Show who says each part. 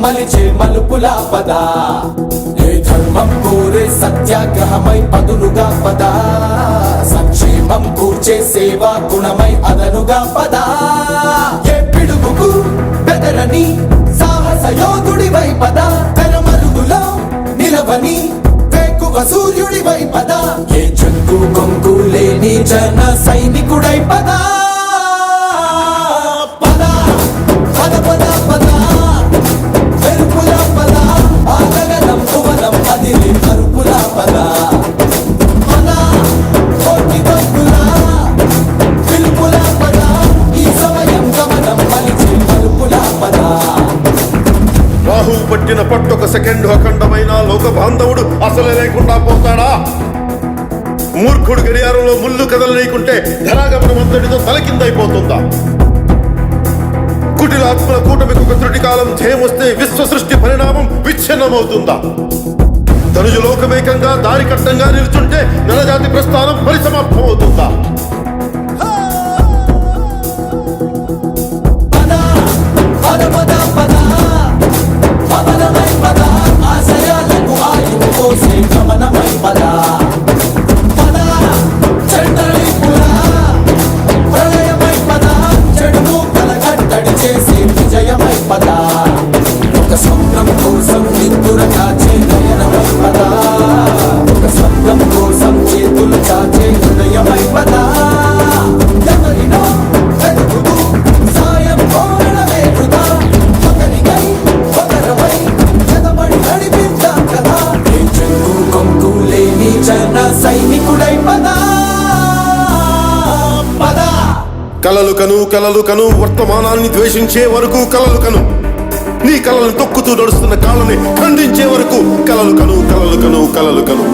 Speaker 1: మలిచే మలుపుల పద ఏ ధర్మం కోరే సత్యాగ్రహమై పదునుగా పద సంక్షేమం కూర్చే సేవా గుణమై అదనుగా పద ఏ పిడుగుకు బెదరని సాహస యోధుడివై పద తెరమరుగులో నిలవని వేకువ సూర్యుడివై పద ఏ చెక్కు కొంకు లేని జన సైనికుడై పద
Speaker 2: పట్టిన పట్టొక సెకండ్ అఖండమైన లోక బాంధవుడు అసలే లేకుండా పోతాడా? మూర్ఖుడు గడియారంలో ముళ్ళు కదలలేకుంటే ధరాగమనం అంతటితో తలకిందైపోతుందా? కుటిలాత్మల కూటమికి ఒక త్రుటి కాలం ధ్యేయమొస్తే విశ్వ సృష్టి పరిణామం విచ్ఛిన్నమవుతుందా? తనుజు లోకమేకంగా దారి కట్టంగా నిల్చుంటే నరజాతి ప్రస్థానం పరిసమాప్తం అవుతుందా?
Speaker 1: ఒక స్వప్నం కోసం నిద్దుర కాచే నయనమై పద ఒక స్వప్నం కోసం చేతులు చాచే హృదయమై పద ఎవరినో వెతుకుతూ సాయం కోరడమే వృధా ఒకరికై ఒకరమై ఎదబడి నడిపిద్దాం కదా ఏ చెక్కు కొంకు లేని జన సైనికుడై పద పద
Speaker 2: కలలు కను వర్తమానాన్ని ద్వేషించే వరకు కలలు కను నీ కలలను తొక్కుతూ నడుస్తున్న కాళ్ళని ఖండించే వరకు కలలు కను